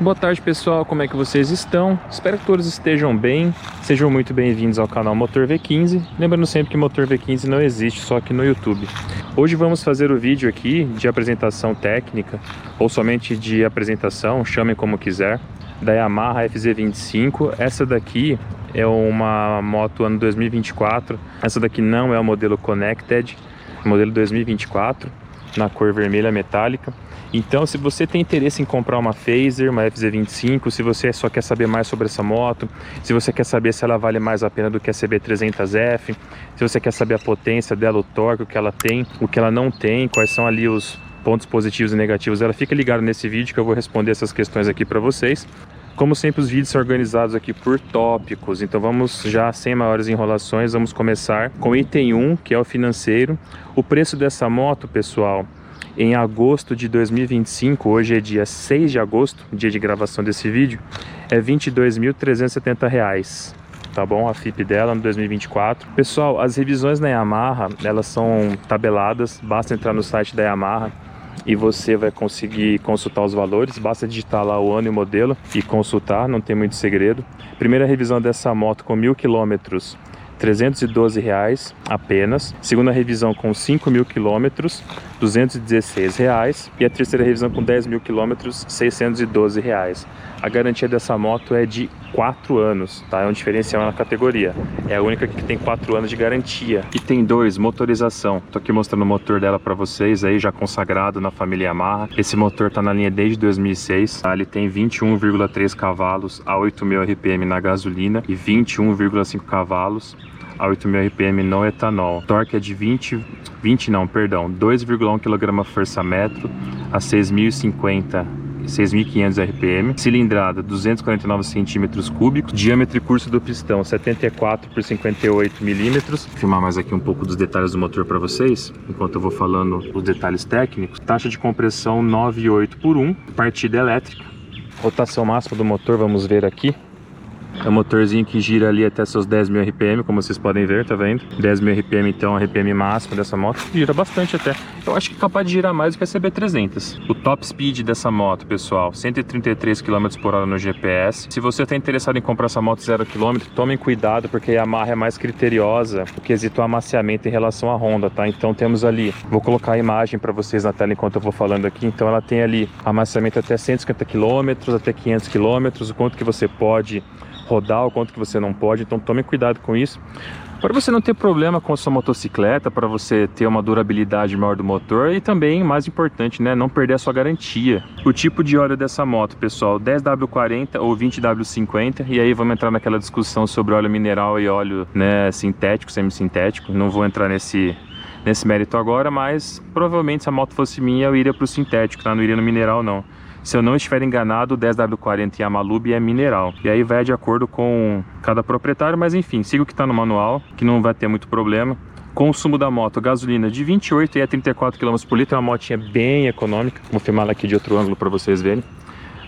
Boa tarde, pessoal, como é que vocês estão? Espero que todos estejam bem. Sejam muito bem-vindos ao canal Motor V15. Lembrando sempre que Motor V15 não existe só aqui no YouTube. Hoje vamos fazer o vídeo aqui de apresentação técnica, ou somente de apresentação, chamem como quiser, da Yamaha FZ25. Essa daqui é uma moto ano 2024. Essa daqui não é o modelo Connected, é o modelo 2024, na cor vermelha metálica. Então, se você tem interesse em comprar uma Phaser, uma FZ25, se você só quer saber mais sobre essa moto, se você quer saber se ela vale mais a pena do que a CB300F, se você quer saber a potência dela, o torque, o que ela tem, o que ela não tem, quais são ali os pontos positivos e negativos dela, fica ligado nesse vídeo que eu vou responder essas questões aqui para vocês. Como sempre, os vídeos são organizados aqui por tópicos, então vamos já, sem maiores enrolações, vamos começar com o item 1, que é o financeiro. O preço dessa moto, pessoal, em agosto de 2025, hoje é dia 6 de agosto, dia de gravação desse vídeo, é R$ 22.370, tá bom? A FIP dela no 2024. Pessoal, as revisões na Yamaha, elas são tabeladas, basta entrar no site da Yamaha e você vai conseguir consultar os valores, basta digitar lá o ano e o modelo e consultar, não tem muito segredo. Primeira revisão dessa moto com 1.000 quilômetros, R$ 312 apenas. Segunda revisão com 5.000 quilômetros, R$ 216. E a terceira revisão com 10.000 quilômetros, R$ 612. A garantia dessa moto é de 4 anos, tá? É um diferencial na categoria. É a única que tem 4 anos de garantia. Item 2, motorização. Tô aqui mostrando o motor dela para vocês aí, já consagrado na família Yamaha. Esse motor tá na linha desde 2006. Tá? Ele tem 21,3 cavalos a 8.000 RPM na gasolina e 21,5 cavalos a 8.000 RPM no etanol. Torque é de 2,1 kgfm a 6.500 RPM, cilindrada 249 cm3, diâmetro e curso do pistão 74 por 58 mm. Vou filmar mais aqui um pouco dos detalhes do motor para vocês, enquanto eu vou falando os detalhes técnicos. Taxa de compressão 9,8 por 1, partida elétrica. Rotação máxima do motor, vamos ver aqui. É um motorzinho que gira ali até seus 10.000 RPM, como vocês podem ver, tá vendo? 10.000 RPM, então, a RPM máxima dessa moto. Gira bastante até. Eu acho que é capaz de girar mais do que a CB300. O top speed dessa moto, pessoal, 133 km por hora no GPS. Se você está interessado em comprar essa moto 0 km, tomem cuidado, porque a Yamaha é mais criteriosa no quesito amaciamento em relação à Honda, tá? Então temos ali, vou colocar a imagem para vocês na tela enquanto eu vou falando aqui. Então ela tem ali amaciamento até 150 km, até 500 km, o quanto que você pode rodar, o quanto que você não pode, então tome cuidado com isso, para você não ter problema com a sua motocicleta, para você ter uma durabilidade maior do motor e também, mais importante, né, não perder a sua garantia. O tipo de óleo dessa moto, pessoal, 10W40 ou 20W50, e aí vamos entrar naquela discussão sobre óleo mineral e óleo, né, sintético, semissintético. Não vou entrar nesse mérito agora, mas provavelmente se a moto fosse minha eu iria para o sintético, tá? Não iria no mineral não. Se eu não estiver enganado, o 10W40 Yamalube é mineral. E aí vai de acordo com cada proprietário, mas enfim, siga o que está no manual, que não vai ter muito problema. Consumo da moto, gasolina de 28 a 34 km por litro, é uma motinha bem econômica. Vou filmar ela aqui de outro ângulo para vocês verem.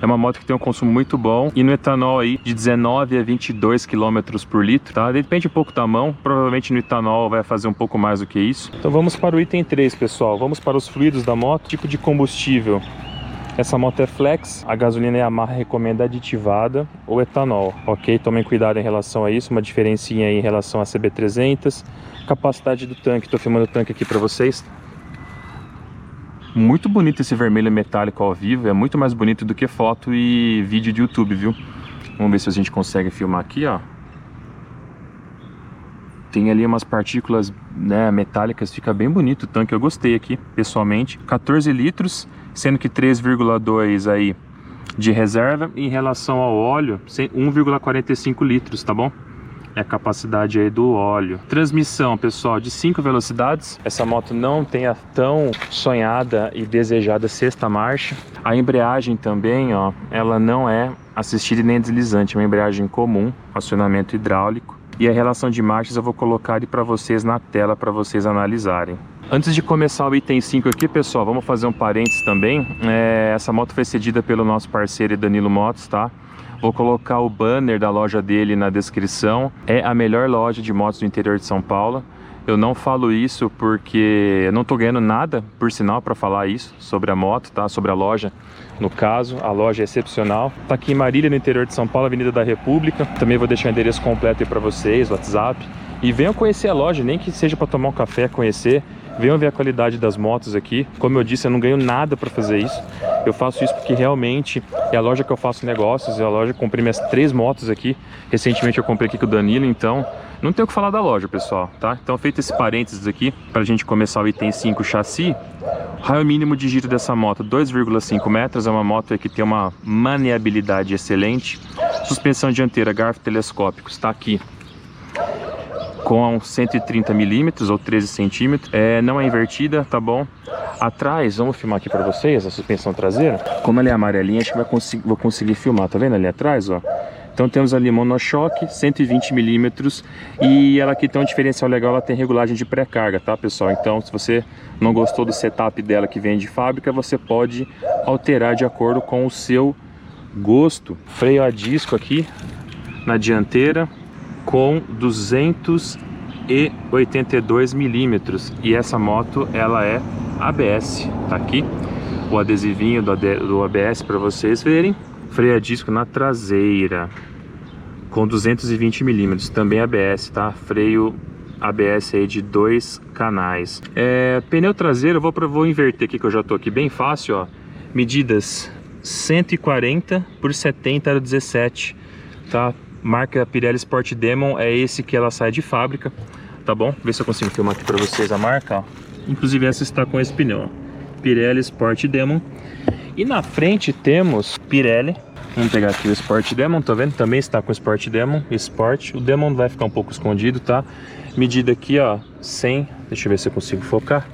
É uma moto que tem um consumo muito bom. E no etanol aí, de 19 a 22 km por litro, tá? Depende um pouco da mão. Provavelmente no etanol vai fazer um pouco mais do que isso. Então vamos para o item 3, pessoal. Vamos para os fluidos da moto. Tipo de combustível. Essa moto é flex, a gasolina Yamaha recomenda aditivada ou etanol, ok? Tomem cuidado em relação a isso, uma diferencinha aí em relação à CB300. Capacidade do tanque, estou filmando o tanque aqui para vocês. Muito bonito esse vermelho metálico ao vivo, é muito mais bonito do que foto e vídeo de YouTube, viu? Vamos ver se a gente consegue filmar aqui, ó. Tem ali umas partículas, né, metálicas, fica bem bonito o tanque, eu gostei aqui, pessoalmente. 14 litros, sendo que 3,2 aí de reserva. Em relação ao óleo, 1,45 litros, tá bom? É a capacidade aí do óleo. Transmissão, pessoal, de 5 velocidades. Essa moto não tem a tão sonhada e desejada sexta marcha. A embreagem também, ó, ela não é assistida e nem deslizante, é uma embreagem comum, acionamento hidráulico. E a relação de marchas eu vou colocar aí para vocês na tela para vocês analisarem. Antes de começar o item 5 aqui, pessoal, vamos fazer um parênteses também. Essa moto foi cedida pelo nosso parceiro Danilo Motos, tá? Vou colocar o banner da loja dele na descrição. É a melhor loja de motos do interior de São Paulo. Eu não falo isso porque eu não tô ganhando nada, por sinal, para falar isso sobre a moto, tá? Sobre a loja. No caso, a loja é excepcional. Tá aqui em Marília, no interior de São Paulo, Avenida da República. Também vou deixar o endereço completo aí para vocês, WhatsApp. E venham conhecer a loja, nem que seja para tomar um café, conhecer. Venham ver a qualidade das motos aqui. Como eu disse, eu não ganho nada para fazer isso. Eu faço isso porque realmente é a loja que eu faço negócios, é a loja que eu comprei minhas 3 motos aqui. Recentemente eu comprei aqui com o Danilo, então não tenho o que falar da loja, pessoal, tá? Então, feito esse parênteses aqui, pra gente começar o item 5 chassi, raio mínimo de giro dessa moto, 2,5 metros, é uma moto que tem uma maneabilidade excelente. Suspensão dianteira, garfo telescópico, está aqui com 130 milímetros ou 13 centímetros, não é invertida, tá bom? Atrás, vamos filmar aqui pra vocês a suspensão traseira. Como ela é amarelinha, acho que vou conseguir filmar, tá vendo ali atrás, ó? Então temos ali monochoque, 120 milímetros, e ela aqui tem um diferencial legal, ela tem regulagem de pré-carga, tá, pessoal? Então se você não gostou do setup dela que vem de fábrica, você pode alterar de acordo com o seu gosto. Freio a disco aqui na dianteira com 282 milímetros, e essa moto ela é ABS, tá aqui o adesivinho do ABS para vocês verem. Freio a disco na traseira com 220 milímetros, também ABS, tá? Freio ABS aí de 2 canais. Pneu traseiro, eu vou inverter aqui que eu já tô aqui bem fácil, ó. Medidas 140 por 70 17, tá? Marca Pirelli Sport Demon, é esse que ela sai de fábrica, tá bom? Vê se eu consigo filmar aqui pra vocês a marca, ó. Inclusive essa está com esse pneu, ó. Pirelli Sport Demon. E na frente temos Pirelli. Vamos pegar aqui o Sport Demon, tá vendo? Também está com o Sport Demon, Sport. O Demon vai ficar um pouco escondido, tá? Medida aqui, ó, 100, deixa eu ver se eu consigo focar.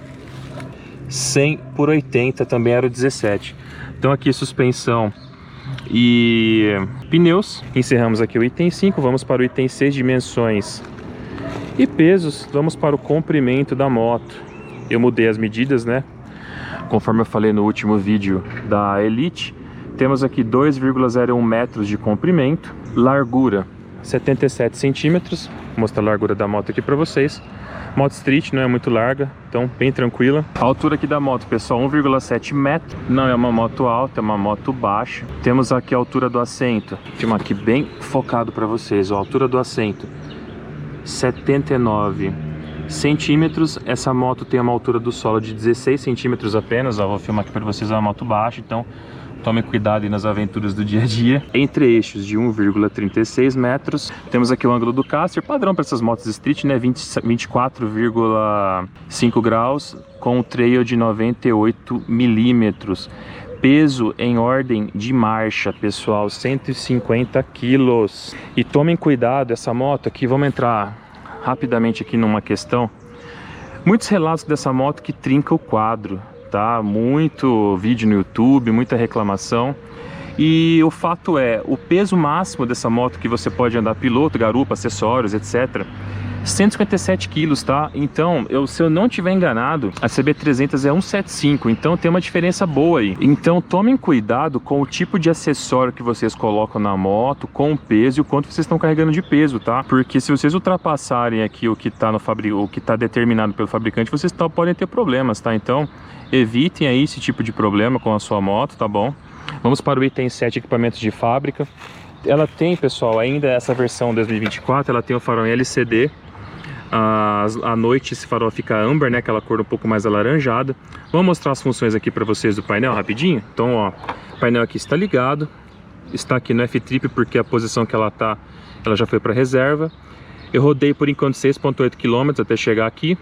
100 por 80, também era o 17. Então aqui suspensão e pneus. Encerramos aqui o item 5, vamos para o item 6, dimensões e pesos. Vamos para o comprimento da moto. Eu mudei as medidas, né? Conforme eu falei no último vídeo da Elite, temos aqui 2,01 metros de comprimento, largura 77 centímetros. Vou mostrar a largura da moto aqui para vocês. Moto street, não é muito larga, então bem tranquila. A altura aqui da moto, pessoal, 1,7 metro. Não é uma moto alta, é uma moto baixa. Temos aqui a altura do assento. Vou filmar aqui bem focado para vocês. Ó, a altura do assento, 79 centímetros. Essa moto tem uma altura do solo de 16 centímetros apenas. Ó, vou filmar aqui para vocês, é uma moto baixa, então tome cuidado aí nas aventuras do dia a dia. Entre eixos de 1,36 metros. Temos aqui o ângulo do caster, padrão para essas motos street, né? 24,5 graus, com trail de 98 milímetros. Peso em ordem de marcha, pessoal, 150 quilos. E tomem cuidado, essa moto aqui, vamos entrar rapidamente aqui numa questão. Muitos relatos dessa moto que trinca o quadro, tá? Muito vídeo no YouTube, muita reclamação. E o fato é, o peso máximo dessa moto que você pode andar, piloto, garupa, acessórios, etc., 157 quilos, tá? Então, se eu não tiver enganado, a CB300 é 175, então tem uma diferença boa aí. Então, tomem cuidado com o tipo de acessório que vocês colocam na moto, com o peso e o quanto vocês estão carregando de peso, tá? Porque se vocês ultrapassarem aqui o que tá o que tá determinado pelo fabricante, vocês podem ter problemas, tá? Então, evitem aí esse tipo de problema com a sua moto, tá bom? Vamos para o item 7, equipamentos de fábrica. Ela tem, pessoal, ainda essa versão 2024, ela tem o farol em LCD. À noite esse farol fica âmbar, né? Aquela cor um pouco mais alaranjada. Vou mostrar as funções aqui para vocês do painel rapidinho. Então, ó, o painel aqui está ligado. Está aqui no F-Trip porque a posição que ela tá, ela já foi para reserva. Eu rodei por enquanto 6,8 km até chegar aqui.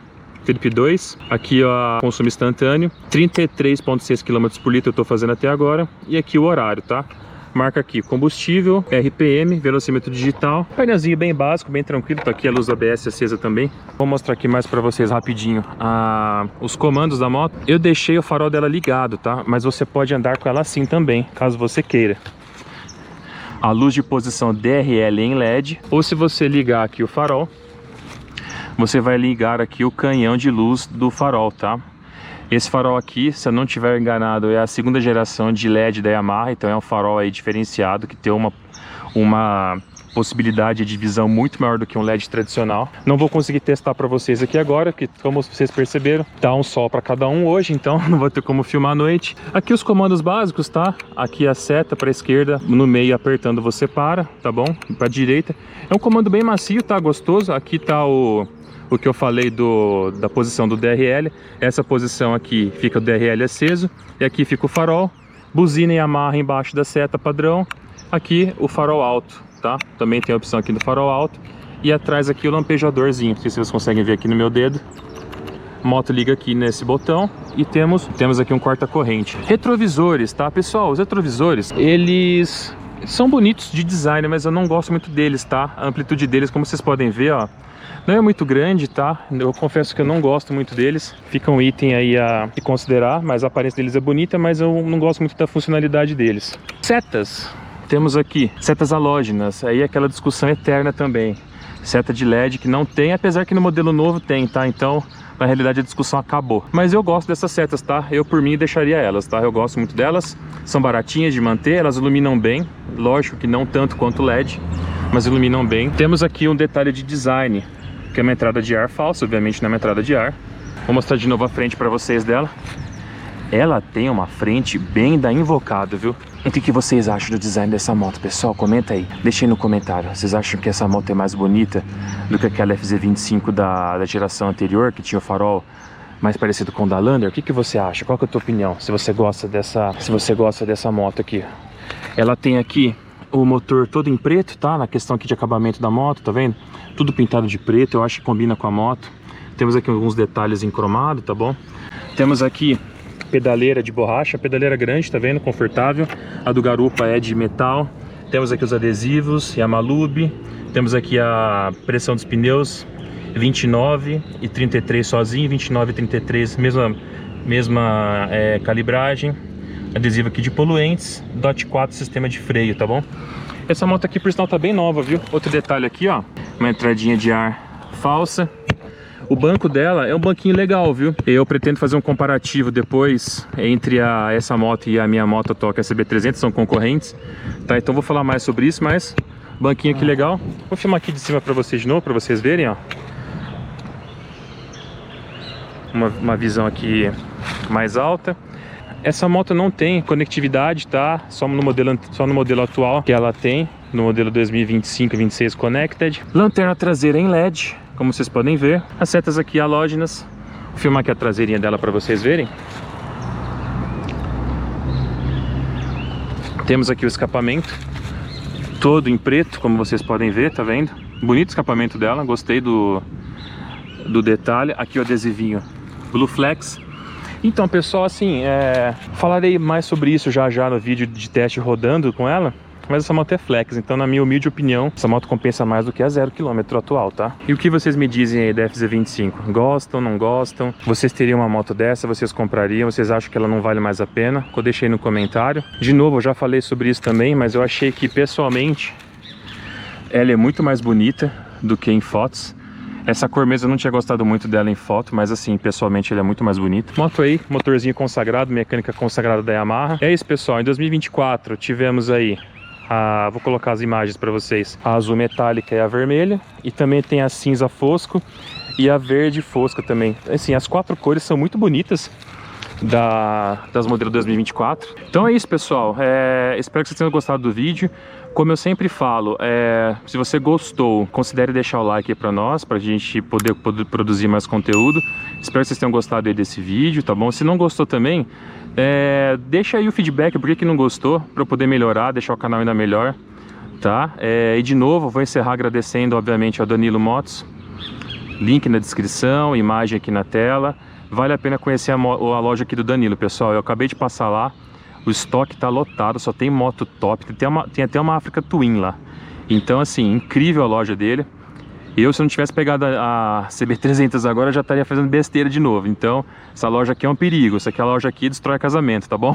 Trip 2, aqui ó, consumo instantâneo, 33,6 km por litro eu estou fazendo até agora. E aqui o horário, tá? Marca aqui combustível, RPM, velocímetro digital. Painelzinho bem básico, bem tranquilo. Tá aqui a luz ABS acesa também. Vou mostrar aqui mais para vocês rapidinho os comandos da moto. Eu deixei o farol dela ligado, tá? Mas você pode andar com ela assim também, caso você queira. A luz de posição DRL em LED. Ou se você ligar aqui o farol, você vai ligar aqui o canhão de luz do farol, tá? Esse farol aqui, se eu não estiver enganado, é a segunda geração de LED da Yamaha, então é um farol aí diferenciado, que tem uma possibilidade de visão muito maior do que um LED tradicional. Não vou conseguir testar para vocês aqui agora, porque como vocês perceberam, tá um sol para cada um hoje, então não vou ter como filmar à noite. Aqui os comandos básicos, tá? Aqui a seta para a esquerda, no meio apertando você para, tá bom? Para a direita. É um comando bem macio, tá? Gostoso. Aqui tá o que eu falei da posição do DRL. Essa posição aqui fica o DRL aceso e aqui fica o farol. Buzina e amarra embaixo da seta padrão. Aqui o farol alto, tá? Também tem a opção aqui do farol alto. E atrás aqui o lampejadorzinho, não sei se vocês conseguem ver aqui no meu dedo. A moto liga aqui nesse botão e temos aqui um corta-corrente. Retrovisores, tá, pessoal? Os retrovisores, eles são bonitos de design, mas eu não gosto muito deles, tá? A amplitude deles, como vocês podem ver, ó, não é muito grande, tá? Eu confesso que eu não gosto muito deles. Fica um item aí a se considerar, mas a aparência deles é bonita, mas eu não gosto muito da funcionalidade deles. Setas. Temos aqui setas halógenas, aí aquela discussão eterna também. Seta de LED que não tem, apesar que no modelo novo tem, tá? Então, na realidade a discussão acabou. Mas eu gosto dessas setas, tá? Eu por mim deixaria elas, tá? Eu gosto muito delas, são baratinhas de manter, elas iluminam bem. Lógico que não tanto quanto o LED, mas iluminam bem. Temos aqui um detalhe de design, que é uma entrada de ar falsa, obviamente não é uma entrada de ar. Vou mostrar de novo a frente para vocês dela. Ela tem uma frente bem da Invocado, viu? O que vocês acham do design dessa moto, pessoal? Comenta aí, deixa aí no comentário. Vocês acham que essa moto é mais bonita do que aquela FZ25 da geração anterior, que tinha o farol mais parecido com o da Lander? O que você acha? Qual que é a tua opinião? Se você gosta dessa moto aqui. Ela tem aqui o motor todo em preto, tá? Na questão aqui de acabamento da moto, tá vendo? Tudo pintado de preto, eu acho que combina com a moto. Temos aqui alguns detalhes em cromado, tá bom? Temos aqui pedaleira de borracha, pedaleira grande, tá vendo? Confortável. A do garupa é de metal. Temos aqui os adesivos e a Malube. Temos aqui a pressão dos pneus 29 e 33 sozinho, 29 e 33 mesma calibragem. Adesivo aqui de poluentes, DOT 4 sistema de freio, tá bom? Essa moto aqui por sinal tá bem nova, viu? Outro detalhe aqui, ó, uma entradinha de ar falsa. O banco dela é um banquinho legal, viu? Eu pretendo fazer um comparativo depois entre essa moto e a minha moto Toca SB300, são concorrentes, tá? Então vou falar mais sobre isso, mas banquinho aqui legal. Vou filmar aqui de cima para vocês de novo, para vocês verem, ó. Uma visão aqui mais alta. Essa moto não tem conectividade, tá? Só no modelo atual que ela tem, no modelo 2025 e 26 Connected. Lanterna traseira em LED, como vocês podem ver. As setas aqui halógenas. Vou filmar aqui a traseirinha dela para vocês verem. Temos aqui o escapamento, todo em preto, como vocês podem ver, tá vendo? Bonito escapamento dela, gostei do detalhe. Aqui o adesivinho Blue Flex. Então, pessoal, assim, falarei mais sobre isso já no vídeo de teste rodando com ela. Mas essa moto é flex, então na minha humilde opinião, essa moto compensa mais do que a 0 km atual, tá? E o que vocês me dizem aí da FZ25? Gostam, não gostam? Vocês teriam uma moto dessa? Vocês comprariam? Vocês acham que ela não vale mais a pena? Deixa aí no comentário. De novo, eu já falei sobre isso também, mas eu achei que, pessoalmente, ela é muito mais bonita do que em fotos. Essa cor mesmo eu não tinha gostado muito dela em foto, mas assim, pessoalmente ele é muito mais bonito. Moto aí, motorzinho consagrado, mecânica consagrada da Yamaha. É isso, pessoal, em 2024 tivemos aí, vou colocar as imagens para vocês, a azul metálica e a vermelha, e também tem a cinza fosco e a verde fosca também. Assim, as 4 cores são muito bonitas das modelos 2024. Então é isso, pessoal, espero que vocês tenham gostado do vídeo. Como eu sempre falo, se você gostou, considere deixar o like aí pra nós, pra gente poder produzir mais conteúdo. Espero que vocês tenham gostado aí desse vídeo, tá bom? Se não gostou também, deixa aí o feedback, por que não gostou, pra eu poder melhorar, deixar o canal ainda melhor, tá? E de novo, vou encerrar agradecendo, obviamente, ao Danilo Motos. Link na descrição, imagem aqui na tela. Vale a pena conhecer a loja aqui do Danilo, pessoal. Eu acabei de passar lá. O estoque tá lotado, só tem moto top, tem até uma Africa Twin lá. Então, assim, incrível a loja dele. Eu, se não tivesse pegado a CB300 agora, já estaria fazendo besteira de novo. Então, essa loja aqui é um perigo. Essa loja aqui destrói casamento, tá bom?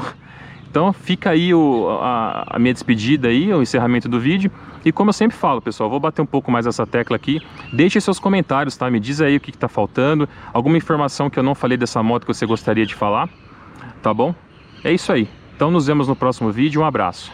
Então, fica aí a minha despedida aí, o encerramento do vídeo. E como eu sempre falo, pessoal, vou bater um pouco mais essa tecla aqui. Deixe seus comentários, tá? Me diz aí o que tá faltando. Alguma informação que eu não falei dessa moto que você gostaria de falar, tá bom? É isso aí. Então nos vemos no próximo vídeo, um abraço.